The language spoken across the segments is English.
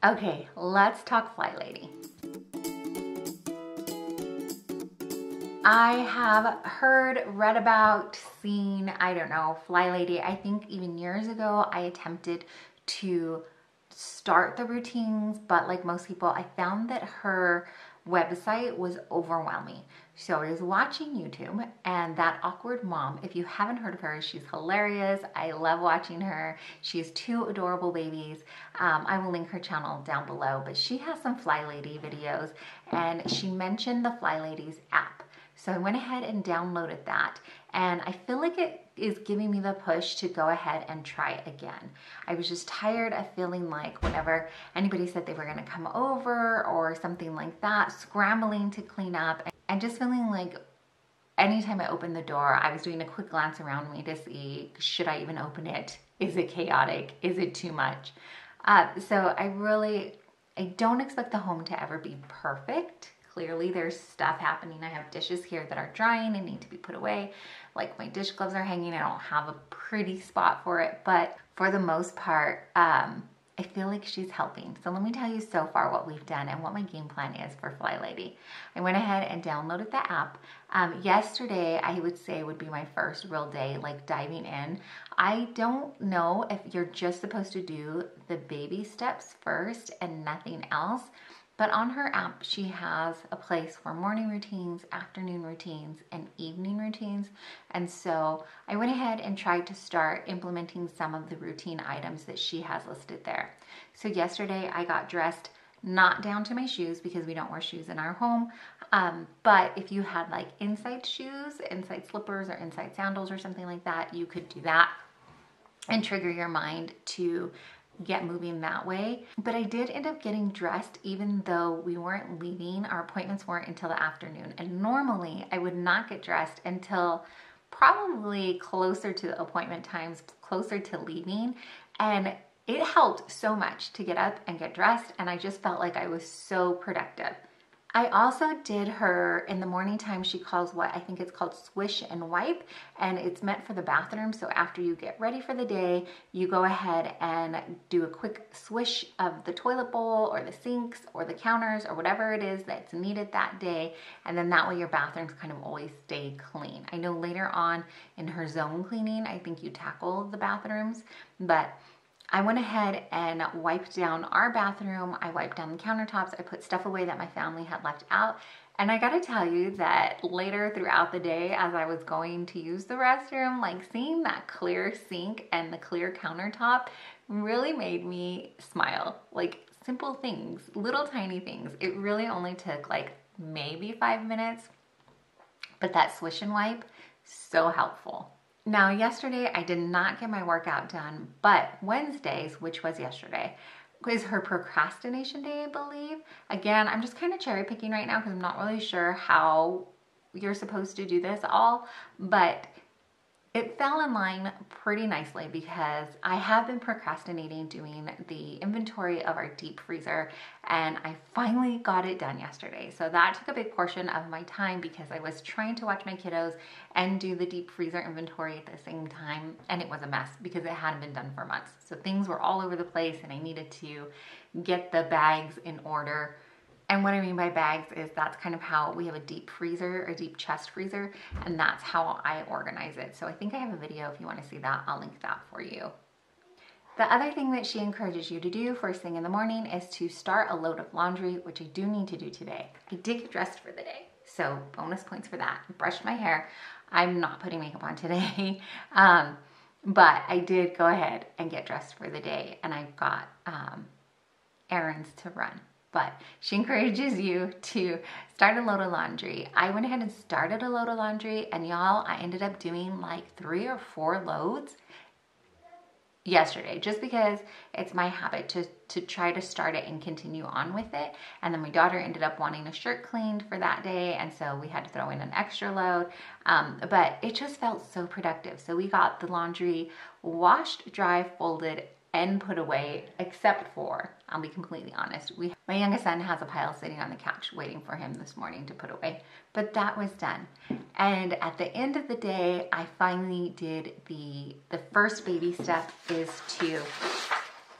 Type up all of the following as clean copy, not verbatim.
Okay, let's talk Fly Lady. I have heard, read about, seen, I don't know, Fly Lady. I think even years ago, I attempted to start the routines, but like most people, I found that her website was overwhelming. So I was watching YouTube, and that awkward mom, if you haven't heard of her, she's hilarious. I love watching her. She has two adorable babies. I will link her channel down below, but she has some Fly Lady videos, and she mentioned the Fly Ladies app. So I went ahead and downloaded that, and I feel like it is giving me the push to go ahead and try again. I was just tired of feeling like whenever anybody said they were gonna come over or something like that, scrambling to clean up, and just feeling like anytime I opened the door, I was doing a quick glance around me to see, should I even open it? Is it chaotic? Is it too much? So I don't expect the home to ever be perfect. Clearly there's stuff happening. I have dishes here that are drying and need to be put away. Like my dish gloves are hanging. I don't have a pretty spot for it, but for the most part, I feel like she's helping. So let me tell you so far what we've done and what my game plan is for Fly Lady. I went ahead and downloaded the app. Yesterday, I would say would be my first real day, like diving in. I don't know if you're just supposed to do the baby steps first and nothing else. But on her app, she has a place for morning routines, afternoon routines, and evening routines. And so I went ahead and tried to start implementing some of the routine items that she has listed there. So yesterday I got dressed, not down to my shoes because we don't wear shoes in our home. But if you had like inside shoes, inside slippers, or inside sandals or something like that, you could do that and trigger your mind to get moving that way. But I did end up getting dressed even though we weren't leaving. Our appointments weren't until the afternoon. And normally I would not get dressed until probably closer to the appointment times, closer to leaving. And it helped so much to get up and get dressed. And I just felt like I was so productive. I also did her in the morning time. She calls what I think it's called swish and wipe, and it's meant for the bathroom. So after you get ready for the day, you go ahead and do a quick swish of the toilet bowl or the sinks or the counters or whatever it is that's needed that day. And then that way your bathrooms kind of always stay clean. I know later on in her zone cleaning, I think you tackle the bathrooms, but I went ahead and wiped down our bathroom. I wiped down the countertops. I put stuff away that my family had left out. And I gotta tell you that later throughout the day, as I was going to use the restroom, like seeing that clear sink and the clear countertop really made me smile. Like simple things, little tiny things. It really only took like maybe 5 minutes, but that swish and wipe, so helpful. Now, yesterday I did not get my workout done, but Wednesdays, which was yesterday, is her procrastination day, I believe. Again, I'm just kind of cherry picking right now because I'm not really sure how you're supposed to do this all, but it fell in line pretty nicely because I have been procrastinating doing the inventory of our deep freezer, and I finally got it done yesterday. So that took a big portion of my time because I was trying to watch my kiddos and do the deep freezer inventory at the same time, and it was a mess because it hadn't been done for months. So things were all over the place and I needed to get the bags in order. And what I mean by bags is that's kind of how we have a deep freezer, a deep chest freezer, and that's how I organize it. So I think I have a video if you want to see that. I'll link that for you. The other thing that she encourages you to do first thing in the morning is to start a load of laundry, which I do need to do today. I did get dressed for the day, so bonus points for that. Brushed my hair. I'm not putting makeup on today, but I did go ahead and get dressed for the day, and I've got errands to run. But she encourages you to start a load of laundry. I went ahead and started a load of laundry, and y'all, I ended up doing like 3 or 4 loads yesterday, just because it's my habit to try to start it and continue on with it. And then my daughter ended up wanting a shirt cleaned for that day, and so we had to throw in an extra load. But it just felt so productive. So we got the laundry washed, dry, folded, and put away, except for, I'll be completely honest, my youngest son has a pile sitting on the couch waiting for him this morning to put away, but that was done. And at the end of the day, I finally did the first baby step is to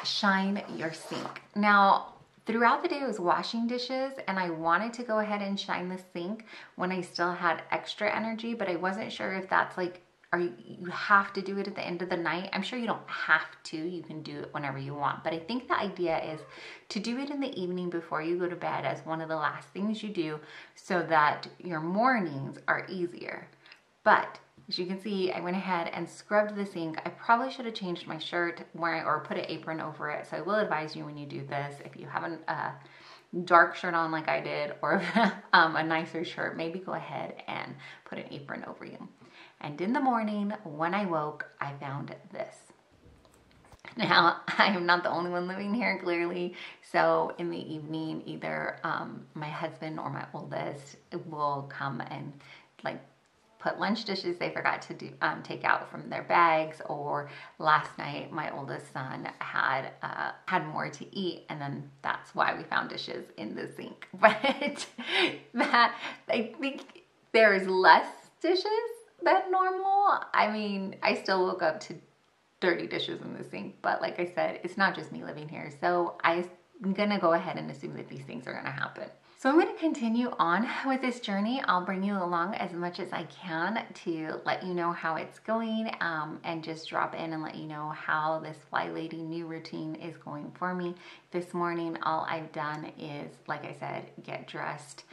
shine your sink. Now, throughout the day I was washing dishes and I wanted to go ahead and shine the sink when I still had extra energy, but I wasn't sure if that's like, you have to do it at the end of the night. I'm sure you don't have to, you can do it whenever you want, but I think the idea is to do it in the evening before you go to bed as one of the last things you do so that your mornings are easier. But as you can see, I went ahead and scrubbed the sink. I probably should have changed my shirt or put an apron over it. So I will advise you when you do this, if you have a dark shirt on like I did, or a nicer shirt, maybe go ahead and put an apron over you. And in the morning, when I woke, I found this. Now, I am not the only one living here, clearly. So in the evening, either my husband or my oldest will come and like put lunch dishes they forgot to do, take out from their bags, or last night my oldest son had more to eat, and then that's why we found dishes in the sink. But that, I think there is less dishes than normal. I mean, I still woke up to dirty dishes in the sink, but like I said, it's not just me living here, so I'm gonna go ahead and assume that these things are gonna happen. So I'm going to continue on with this journey. I'll bring you along as much as I can to let you know how it's going, and just drop in and let you know how this Fly Lady new routine is going for me. This morning, all I've done is, like I said, get dressed,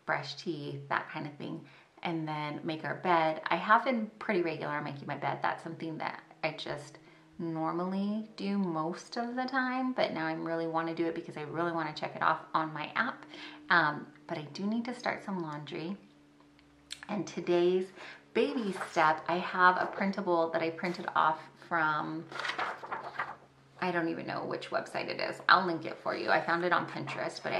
brush teeth, that kind of thing, and then make our bed. I have been pretty regular on making my bed. That's something that I just normally do most of the time, but now I really want to do it because I really want to check it off on my app. But I do need to start some laundry. And today's baby step, I have a printable that I printed off from, I don't even know which website it is. I'll link it for you. I found it on Pinterest, but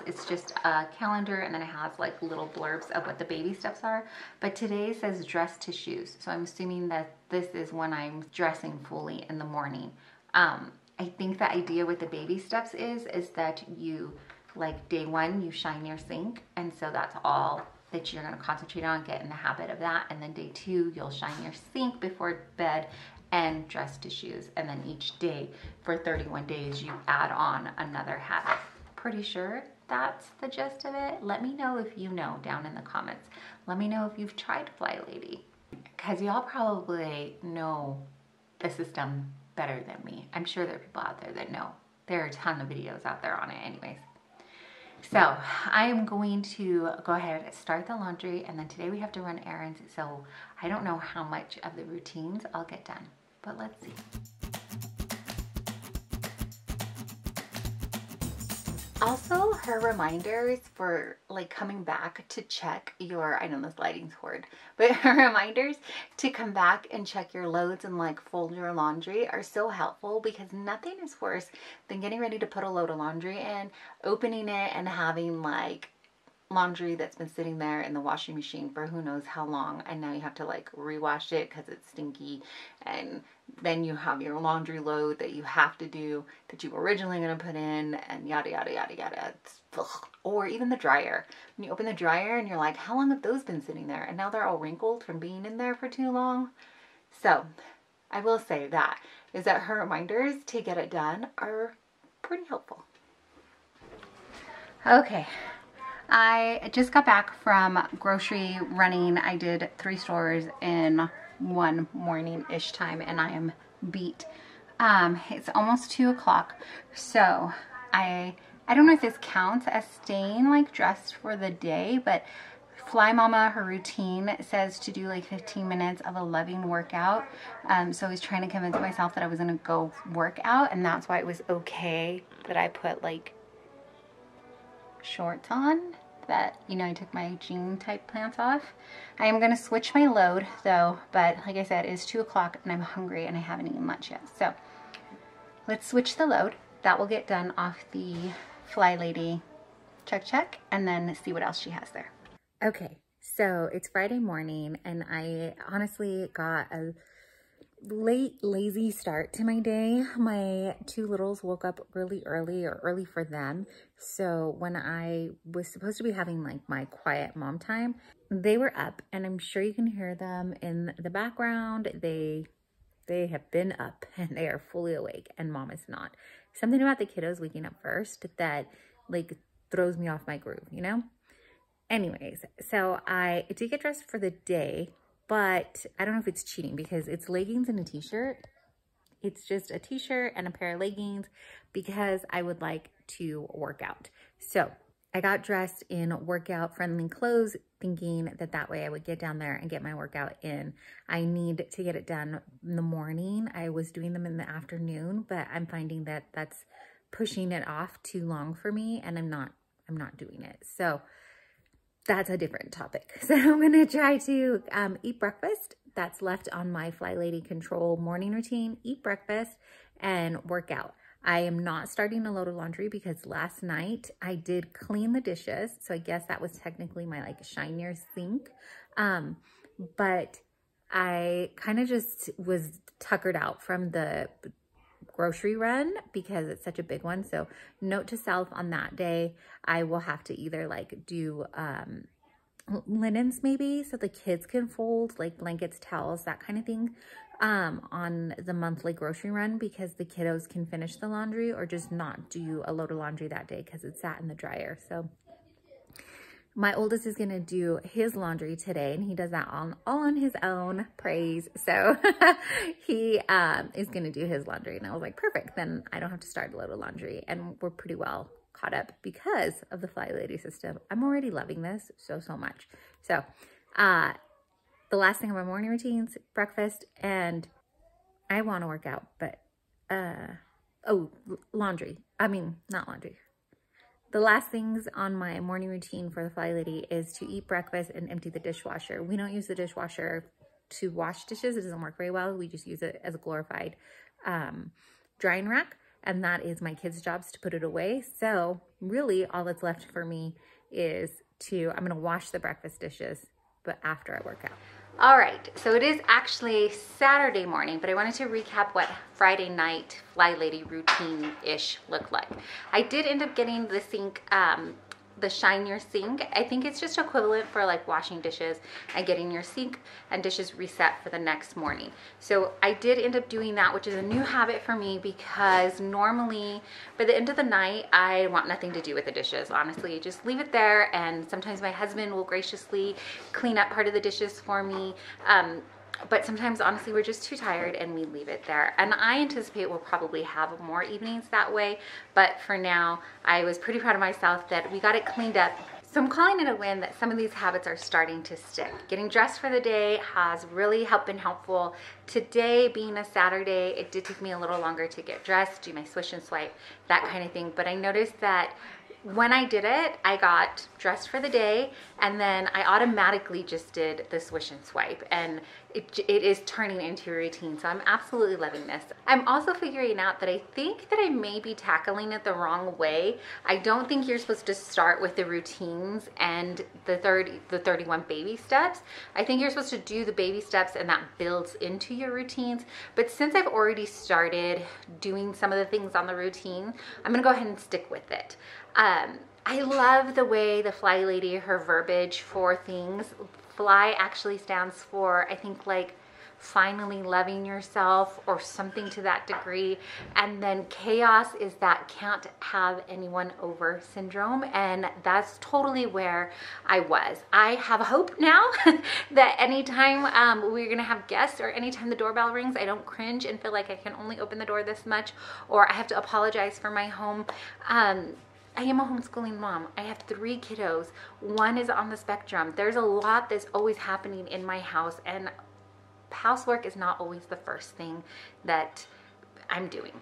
it's just a calendar, and then it has like little blurbs of what the baby steps are. But today says dress to shoes. So I'm assuming that this is when I'm dressing fully in the morning. I think the idea with the baby steps is that you, like day one, you shine your sink. And so that's all that you're gonna concentrate on, get in the habit of that. And then day two, you'll shine your sink before bed and dress to shoes. And then each day for 31 days, you add on another habit. Pretty sure that's the gist of it. Let me know if you know down in the comments. Let me know if you've tried Fly Lady, because y'all probably know the system better than me. I'm sure there are people out there that know. There are a ton of videos out there on it anyways. So I am going to go ahead and start the laundry, and then today we have to run errands, so I don't know how much of the routines I'll get done, but let's see. Also, her reminders for like coming back to check your, I know this lighting's horrid, but her reminders to come back and check your loads and like fold your laundry are so helpful, because nothing is worse than getting ready to put a load of laundry in, opening it and having like laundry that's been sitting there in the washing machine for who knows how long, and now you have to like rewash it because it's stinky, and then you have your laundry load that you have to do that you were originally going to put in, and yada yada yada yada. Or even the dryer. When you open the dryer and you're like, how long have those been sitting there? And now they're all wrinkled from being in there for too long. So I will say that is that her reminders to get it done are pretty helpful. Okay. I just got back from grocery running. I did 3 stores in one morning-ish time, and I am beat. It's almost 2 o'clock, so I don't know if this counts as staying like dressed for the day, but Fly Mama, her routine says to do like 15 minutes of a loving workout. So I was trying to convince myself that I was gonna go work out, and that's why it was okay that I put like shorts on, that, you know, I took my jean type pants off. I am going to switch my load though, but like I said, it's 2 o'clock and I'm hungry and I haven't eaten lunch yet. So let's switch the load. That will get done off the Fly Lady check, and then see what else she has there. Okay, so it's Friday morning, and I honestly got a late, lazy start to my day. My 2 littles woke up really early, or early for them. So when I was supposed to be having like my quiet mom time, they were up, and I'm sure you can hear them in the background. They They have been up and they are fully awake and mom is not. Something about the kiddos waking up first that like throws me off my groove, you know? Anyways, so I did get dressed for the day, but I don't know if it's cheating because it's leggings and a t-shirt. It's just a t-shirt and a pair of leggings because I would like to work out. So I got dressed in workout friendly clothes thinking that that way I would get down there and get my workout in. I need to get it done in the morning. I was doing them in the afternoon, but I'm finding that that's pushing it off too long for me and I'm not doing it. So that's a different topic. So I'm gonna try to eat breakfast. That's left on my Fly Lady Control morning routine, eat breakfast and work out. I am not starting a load of laundry because last night I did clean the dishes. So I guess that was technically my like shinier sink. But I kind of just was tuckered out from the grocery run because it's such a big one. So note to self, on that day, I will have to either like do linens maybe so the kids can fold like blankets, towels, that kind of thing on the monthly grocery run because the kiddos can finish the laundry, or just not do a load of laundry that day because it's sat in the dryer. So my oldest is going to do his laundry today and he does that all on his own, praise. So he is going to do his laundry and I was like, perfect. Then I don't have to start a load of laundry and we're pretty well caught up because of the Fly Lady system. I'm already loving this so much. So the last thing of my morning routines, breakfast, and I want to work out, but laundry. I mean, not laundry. The last things on my morning routine for the Fly Lady is to eat breakfast and empty the dishwasher. We don't use the dishwasher to wash dishes. It doesn't work very well. We just use it as a glorified drying rack. And that is my kids' jobs to put it away. So really all that's left for me is I'm gonna wash the breakfast dishes, but after I work out. All right, so it is actually Saturday morning, but I wanted to recap what Friday night Fly Lady routine-ish looked like. I did end up getting the sink, the shinier sink. I think it's just equivalent for like washing dishes and getting your sink and dishes reset for the next morning. So I did end up doing that, which is a new habit for me because normally by the end of the night, I want nothing to do with the dishes. Honestly, just leave it there. And sometimes my husband will graciously clean up part of the dishes for me. But sometimes, honestly, we're just too tired and we leave it there. And I anticipate we'll probably have more evenings that way. But for now, I was pretty proud of myself that we got it cleaned up. So I'm calling it a win that some of these habits are starting to stick. Getting dressed for the day has really been helpful. Today being a Saturday, it did take me a little longer to get dressed, do my swish and swipe, that kind of thing. But I noticed that when I did it, I got dressed for the day and then I automatically just did the swish and swipe, and it is turning into a routine. So I'm absolutely loving this. I'm also figuring out that I think that I may be tackling it the wrong way. I don't think you're supposed to start with the routines and the 31 baby steps. I think you're supposed to do the baby steps and that builds into your routines. But since I've already started doing some of the things on the routine, I'm gonna go ahead and stick with it. I love the way the Fly Lady, her verbiage for things. Fly actually stands for, I think, like finally loving yourself or something to that degree. And then chaos is that can't have anyone over syndrome. And that's totally where I was. I have hope now that anytime we're gonna have guests or anytime the doorbell rings, I don't cringe and feel like I can only open the door this much or I have to apologize for my home. I am a homeschooling mom. I have 3 kiddos. 1 is on the spectrum. There's a lot that's always happening in my house, and housework is not always the first thing that I'm doing.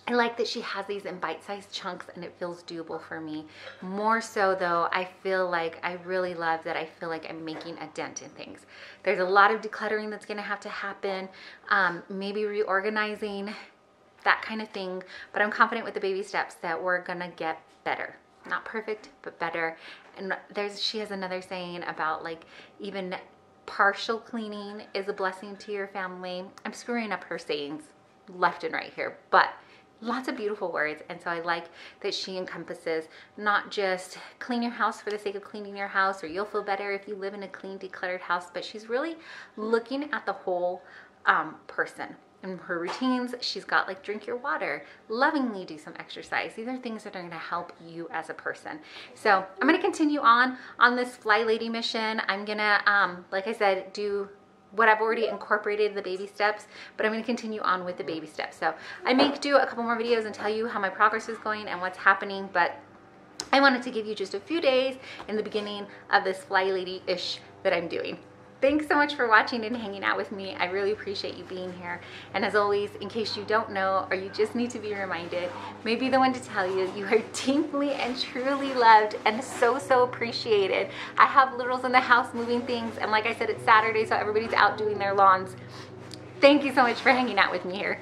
I like that she has these in bite-sized chunks and it feels doable for me. More so though, I feel like I really love that I feel like I'm making a dent in things. There's a lot of decluttering that's gonna have to happen, maybe reorganizing, that kind of thing, but I'm confident with the baby steps that we're gonna get better. Not perfect, but better. And she has another saying about like even partial cleaning is a blessing to your family. I'm screwing up her sayings left and right here, but lots of beautiful words. And so I like that she encompasses not just clean your house for the sake of cleaning your house, or you'll feel better if you live in a clean, decluttered house, but she's really looking at the whole person. In her routines, she's got like drink your water, lovingly do some exercise. These are things that are gonna help you as a person. So I'm gonna continue on this Fly Lady mission. I'm gonna, like I said, do what I've already incorporated, the baby steps, but I'm gonna continue on with the baby steps. So I may do a couple more videos and tell you how my progress is going and what's happening, but I wanted to give you just a few days in the beginning of this Fly Lady-ish that I'm doing. Thanks so much for watching and hanging out with me. I really appreciate you being here. And as always, in case you don't know or you just need to be reminded, maybe the one to tell you, you are deeply and truly loved and so, so appreciated. I have littles in the house moving things, and like I said, it's Saturday, so everybody's out doing their lawns. Thank you so much for hanging out with me here.